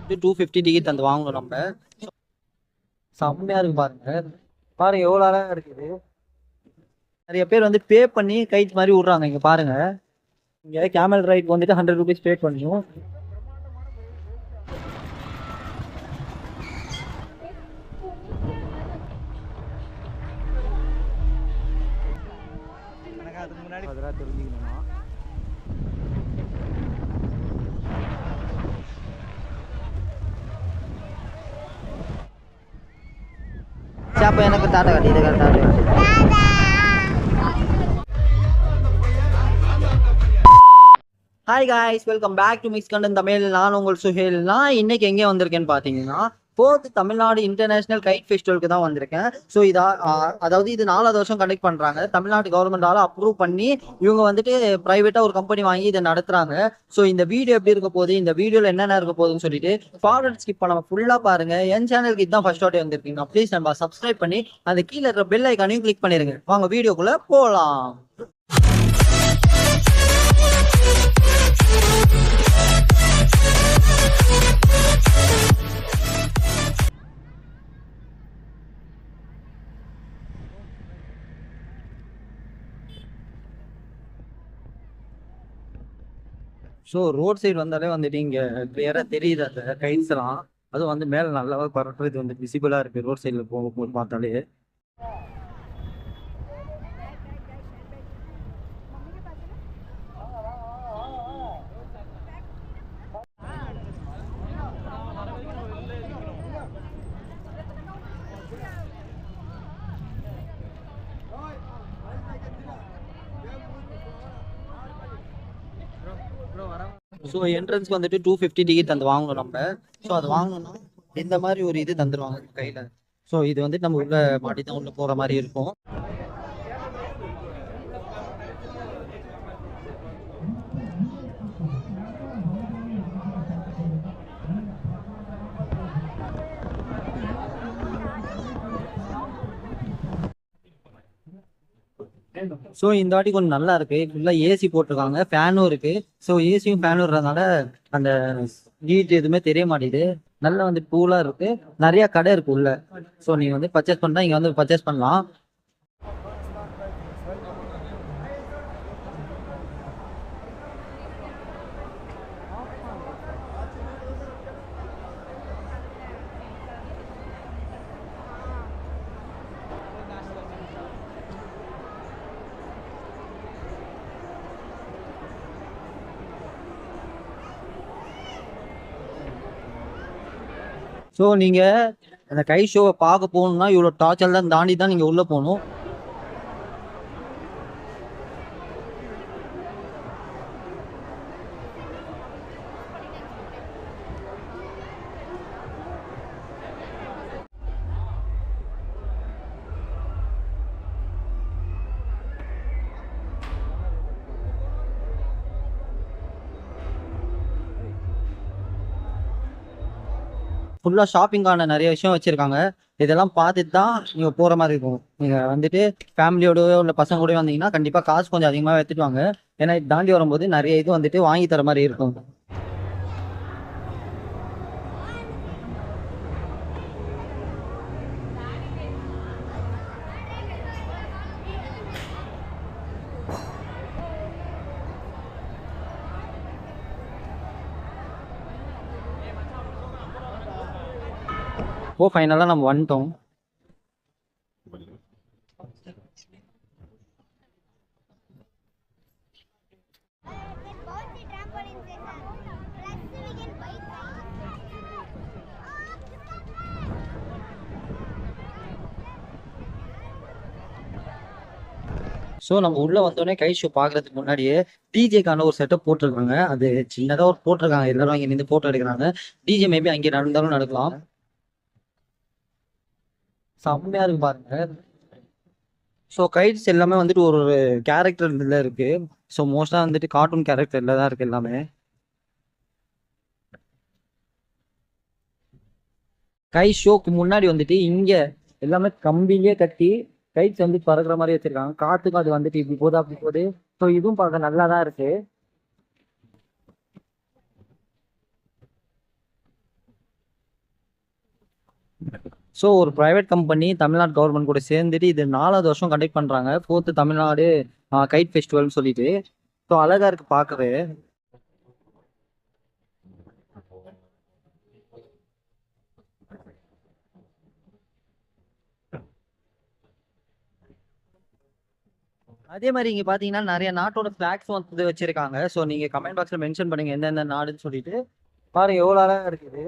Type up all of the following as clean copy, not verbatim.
250 ticket அந்த வாங்கணும் நம்ம. செம்மையா இருக்கு பாருங்க. பாருங்க எவ்வளோ அழகா இருக்குது. நிறைய பேர் வந்து பே பண்ணி கைட் மாதிரி விடுறாங்க. இங்க பாருங்க, இங்க கேமல் ரைட் வந்துட்டு 100 rupees பே பண்ணணும். அதுக்கு முன்னாடி அதெல்லாம் தெரிஞ்சுக்கணுமா? அப்போ எனக்கு டாட்டா காட்டி இது tata. Hi guys, welcome back to Mix Content Tamil. நான் உங்கள் சுஹேல். நான் இன்னைக்கு எங்கே வந்திருக்கேன்னு பார்த்தீங்கன்னா, 4th தமிழ்நாடு இன்டர்நேஷனல் கைட் ஃபெஸ்டிவலுக்கு தான் வந்திருக்கேன். ஸோ அதாவது இது 4வது வருஷம் கண்டக்ட் பண்ணுறாங்க. தமிழ்நாடு கவர்மெண்டால அப்ரூவ் பண்ணி இவங்க வந்துட்டு ப்ரைவேட்டாக ஒரு கம்பெனி வாங்கி இதை நடத்துகிறாங்க. ஸோ இந்த வீடியோ எப்படி இருக்க போகுது, இந்த வீடியோவில் என்னென்ன இருக்க போகுதுன்னு சொல்லிட்டு ஃபார்வர்ட் ஸ்கிப் பண்ணாம ஃபுல்லாக பாருங்க. என் சேனலுக்கு இதுதான் ஃபர்ஸ்ட் வாட்டி வந்திருக்கீங்க, ப்ளீஸ் நம்ம சப்ஸ்கிரைப் பண்ணி அந்த கீழே இருக்கிற பெல் ஐக்கானையும் கிளிக் பண்ணிருங்க. வாங்க வீடியோக்குள்ளே போகலாம். ஸோ ரோட் சைடு வந்தாலே வந்துட்டு இங்கே கிளியராக தெரியுது அந்த கைட்ஸ் எல்லாம். அதுவும் வந்து மேலே நல்லாவே பரப்புறது வந்து விசிபிளாக இருக்குது ரோட் சைடில் போகும்போது பார்த்தாலே. ஸோ என்ட்ரன்ஸ்க்கு வந்துட்டு 250 டிக்கெட் அந்த வாங்கணும் நம்ம. ஸோ அது வாங்கணும்னா இந்த மாதிரி ஒரு இது தந்துடுவாங்க கையில். ஸோ இது வந்துட்டு நம்ம உள்ள மாட்டி தான் உள்ள போகிற மாதிரி இருக்கும். ஸோ இந்த வாட்டி கொஞ்சம் நல்லா இருக்கு. ஃபுல்லாக ஏசி போட்டிருக்காங்க, ஃபேனும் இருக்கு. ஸோ ஏசியும் ஃபேனும் இருக்கிறதுனால அந்த ஹீட் எதுவுமே தெரிய மாட்டேங்குது. நல்லா வந்து கூலாக இருக்கு. நிறைய கடை இருக்கு உள்ள. ஸோ நீங்க வந்து பர்ச்சேஸ் பண்ணா இங்க வந்து பர்ச்சேஸ் பண்ணலாம். ஸோ நீங்கள் அந்த கை ஷோவை பார்க்க போகணும்னா இவ்வளோ டார்ச்சர் தான் தாண்டி தான் நீங்கள் உள்ளே போகணும். ஃபுல்லாக ஷாப்பிங்கான நிறைய விஷயம் வச்சுருக்காங்க. இதெல்லாம் பார்த்துட்டு தான் நீங்கள் போகிற மாதிரி இருக்கும். நீங்கள் வந்துட்டு ஃபேமிலியோடய உள்ள பசங்க கூட வந்தீங்கன்னா கண்டிப்பாக காசு கொஞ்சம் அதிகமாக எடுத்துட்டு வாங்க. ஏன்னா இது தாண்டி வரும்போது நிறைய இது வந்துட்டு வாங்கி தர மாதிரி இருக்கும். ஃபைனலாக நம்ம வந்துட்டோம். ஸோ நம்ம உள்ள வந்தோடனே கை ஷோ பார்க்கறதுக்கு முன்னாடியே டிஜேக்கான ஒரு செட்டப் போட்டிருக்காங்க. அது சின்னதாக ஒரு போட்டிருக்காங்க. எல்லாரும் அங்கே நின்று போட்டோ எடுக்கிறாங்க. டிஜே மேபி அங்கே நடந்தாலும் நடக்கலாம். செம்மையா இருக்கு பாருங்க. ஸோ கைட்ஸ் எல்லாமே வந்துட்டு ஒரு கேரக்டர் இதில் இருக்கு. ஸோ மோஸ்டா வந்துட்டு கார்ட்டூன் கேரக்டர்ல தான் இருக்கு எல்லாமே. கை ஷோக்கு முன்னாடி வந்துட்டு இங்க எல்லாமே கம்பிலேயே கட்டி கைட்ஸ் வந்து பறக்குற மாதிரி வச்சிருக்காங்க. காத்துக்கும் அது வந்துட்டு இப்படி போதா அப்படி போகுது. ஸோ இதுவும் பார்க்க நல்லா தான் இருக்கு. ஸோ ஒரு ப்ரைவேட் கம்பெனி தமிழ்நாடு கவர்மெண்ட் கூட சேர்ந்துட்டு இது 4வது வருஷம் கண்டக்ட் பண்றாங்க. 4th தமிழ்நாடு கைட் ஃபெஸ்டிவல்னு சொல்லிட்டு. ஸோ அழகா இருக்கு பார்க்கவே. அதே மாதிரி இங்க பாத்தீங்கன்னா நிறைய நாட்டோட ஃபிளாக்ஸ் வந்து வச்சிருக்காங்க. ஸோ நீங்க கமெண்ட் பாக்ஸ்ல மென்ஷன் பண்ணுங்க எந்தெந்த நாடுன்னு சொல்லிட்டு. பாருங்க எவ்வளவு அழகா இருக்குது.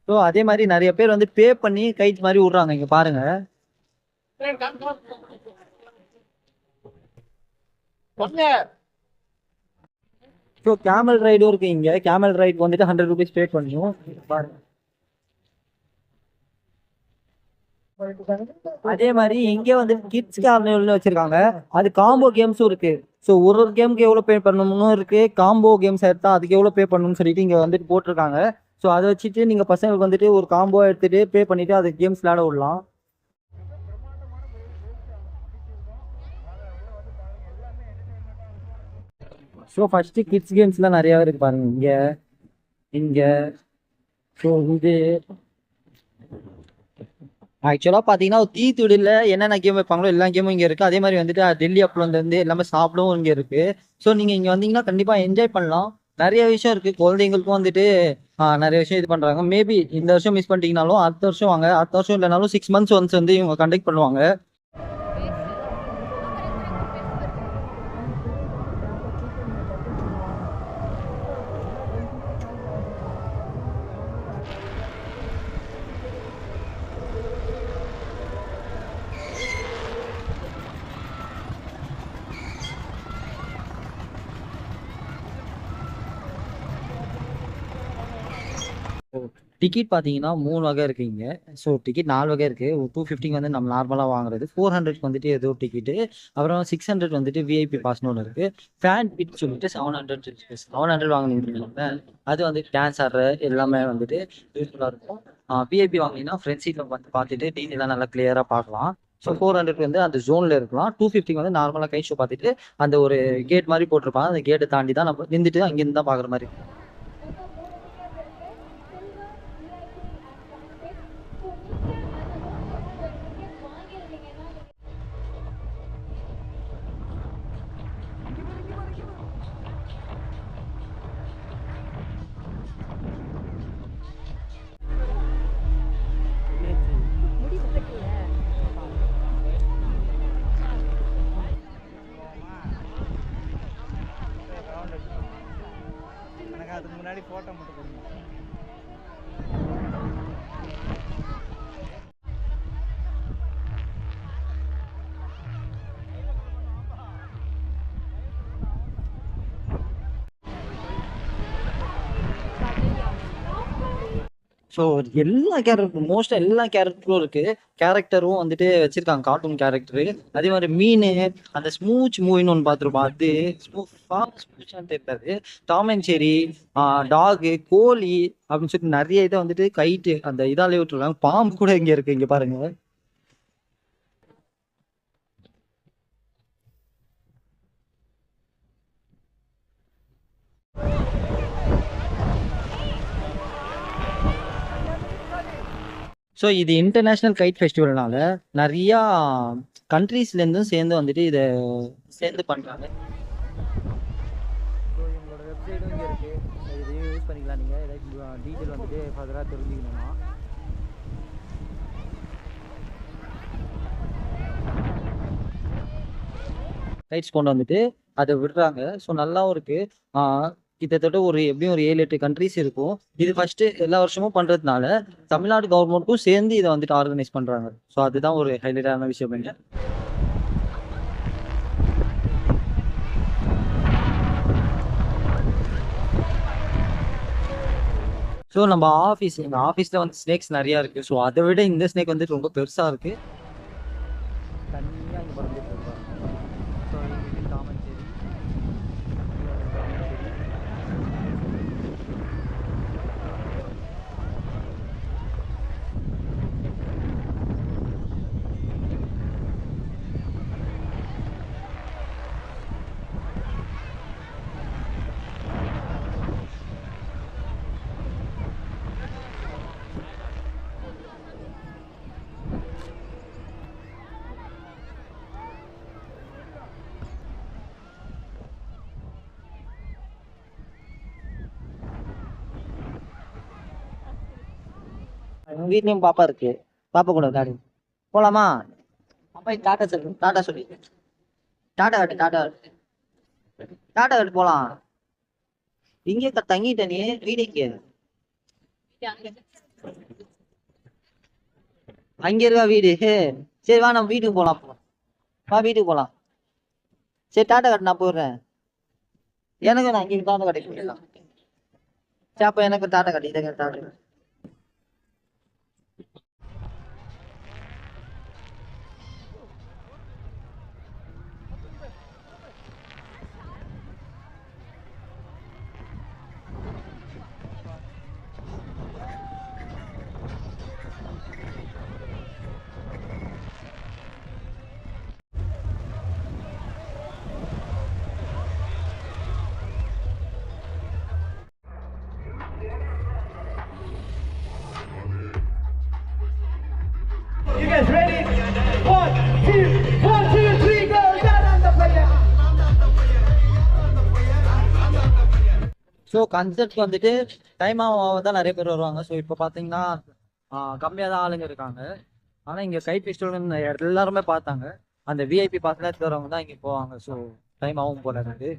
ஸோ அதே மாதிரி நிறைய பேர் வந்து பே பண்ணி கைட் மாதிரி விடுறாங்க இங்க பாருங்க. ஸோ கேமல் ரைடும் இருக்கு இங்க. கேமல் ரைட் வந்துட்டு 100 rupees பே பண்ணணும். பாருங்க. அதே மாதிரி இங்க வந்து கிட்ஸ் கார்னர்னு வச்சிருக்காங்க. அது காம்போ கேம்ஸும் இருக்கு. ஸோ ஒரு ஒரு கேமுக்கு எவ்வளவு பே பண்ணணும்னு இருக்கு. காம்போ கேம்ஸ் எடுத்தா அதுக்கு எவ்வளவு பே பண்ணணும்னு சொல்லிட்டு இங்க வந்துட்டு போட்டிருக்காங்க. ஸோ அதை வச்சுட்டு நீங்க பசங்களுக்கு வந்துட்டு ஒரு காம்போ எடுத்துட்டு பே பண்ணிட்டு அது கேம்ஸ் விளையாட விடலாம். ஸோ ஃபர்ஸ்ட் கிட்ஸ் கேம்ஸ்லாம் நிறைய இருக்கு பாருங்க இங்க. இங்க ஸோ இது ஆக்சுவலா பாத்தீங்கன்னா தீத்துடில என்னென்ன கேம் வைப்பாங்களோ எல்லா கேமும் இங்க இருக்கு. அதே மாதிரி வந்துட்டு டெல்லி அப்ல இருந்து எல்லாமே சாப்பிடவும் இங்க இருக்கு. ஸோ நீங்க இங்க வந்தீங்கன்னா கண்டிப்பா என்ஜாய் பண்ணலாம். நிறைய விஷயம் இருக்கு. குழந்தைங்களுக்கும் வந்துட்டு நிறைய விஷயம் இது பண்றாங்க. மேபி இந்த வருஷம் மிஸ் பண்ணிட்டீங்கனாலும் அடுத்த வருஷம் வாங்க. அடுத்த வருஷம் இல்லைனாலும் 6 months ஒன்ஸ் வந்து இவங்க கண்டக்ட் பண்ணுவாங்க. டிக்கெட் பார்த்தீங்கன்னா 3 வகை இருக்கு இங்க. ஸோ டிக்கெட் 4 வகை இருக்கு. 250 வந்து நம்ம நார்மலாக வாங்குறது. 400 வந்துட்டு ஏதோ டிக்கெட்டு. அப்புறம் 600 வந்துட்டு விஐபி பாஸ்னு ஒன்று இருக்கு. ஃபேன் பிட் சொல்லிட்டு 700 இருக்கு. 700 வாங்கினீங்க அது வந்து டான்ஸ் ஆடுற எல்லாமே வந்துட்டு யூஸ்ஃபுல்லாக இருக்கும். விஐபி வாங்கினீங்கன்னா ஃப்ரண்ட் சீட்டில் வந்து பார்த்துட்டு டீட்டெயிலாக நல்லா கிளியராக பார்க்கலாம். ஸோ 400 வந்து அந்த ஜோனில் இருக்கலாம். 250 வந்து நார்மலாக கை ஷோ பார்த்துட்டு அந்த ஒரு கேட் மாதிரி போட்டிருப்பாங்க. அந்த கேட்டை தாண்டி தான் நம்ம நின்றுட்டு அங்கேருந்து தான் பார்க்குற மாதிரி. அதுக்கு முன்னாடி போட்டோ மட்டும் கொடுங்க. ஸோ எல்லா கேரக்டரும் மோஸ்ட்டாக எல்லா கேரக்டரும் இருக்கு. கேரக்டரும் வந்துட்டு வச்சிருக்காங்க கார்ட்டூன் கேரக்டரு. அதே மாதிரி மீன் அந்த ஸ்மூச் மூவின்னு ஒன்று பார்த்துருப்போம். அது ஸ்மூச்சான்னு தெரியாது. டாம் அண்ட் ஜெர்ரி, டாகு, கோழி அப்படின்னு சொல்லிட்டு நிறைய இதை வந்துட்டு கைட்டு அந்த இதாலே விட்டுருக்காங்க. பாம்பு கூட இங்க இருக்கு இங்க பாருங்க. ஸோ இது இன்டர்நேஷ்னல் கைட் ஃபெஸ்டிவல்னால நிறையா கண்ட்ரீஸ்லேருந்தும் சேர்ந்து வந்துட்டு இதை சேர்ந்து பண்ணுறாங்க. ஸோ இவங்களோட வெப்சைட்டும் இங்கே இருக்குது. இதையும் யூஸ் பண்ணிக்கலாம். நீங்கள் ஏதாச்சும் டீட்டெயில் வந்துட்டு ஃபர்தராக தெரிஞ்சுக்கணும்னா. கைட்ஸ் கொண்டு வந்துட்டு அதை விடுறாங்க. ஸோ நல்லாவும் இருக்குது. கிட்டத்தட்ட ஒரு எப்படியும் ஒரு 7-8 கண்ட்ரிஸ் இருக்கும். இது ஃபர்ஸ்ட் எல்லா வருஷமும் பண்றதுனால தமிழ்நாடு கவர்மெண்ட்டும் சேர்ந்து இதை வந்துட்டு ஆர்கனைஸ் பண்றாங்க. ஸோ அதுதான் ஒரு ஹைலைட்டான விஷயம் இங்க. ஸோ நம்ம எங்கள் ஆஃபீஸில் வந்து ஸ்னேக்ஸ் நிறையா இருக்குது. ஸோ அதை விட இந்த ஸ்னேக் வந்துட்டு ரொம்ப பெருசாக இருக்குது. தனியாக இங்கே பறந்துட்டு இருக்காங்க. ஸோ இது காமன் சரி. உங்க வீட்லயும் பாப்பா இருக்கு, பாப்பா கூட விளையாடு. போலாமா? அப்பா டாட்டா சொல்லு, டாட்டா சொல்லி, டாட்டா கட்டு, டாட்டா கட்டு, டாட்டா கட்டு போலாம். இங்கே தங்கிட்ட நீ வீடுக்கு அங்க இருக்கா வீடு? சரி வா நம்ம வீட்டுக்கு போலாம். வா வீட்டுக்கு போலாம். சரி டாட்டா கட்டு, நான் போடுறேன். எனக்கு நான் இங்கே டாட்டா கட்டி போயிடலாம். சரி அப்ப எனக்கு டாட்டா கட்டி, இதை tata. You guys ready? 1, 2, 1, 2, 3, go! Down on the player. So concert வந்துட்டு டைம் ஆகும் தான் நிறைய பேர் வருவாங்க. ஸோ இப்போ பார்த்தீங்கன்னா கம்மியாக தான் ஆளுங்க இருக்காங்க. ஆனால் இங்கே கைட் ஃபெஸ்டிவல் எல்லாருமே பார்த்தாங்க. அந்த விஐபி பாஸ்லாம் எடுத்து வரவங்க தான் இங்கே போவாங்க. ஸோ டைம் ஆகும் போல இருக்கு.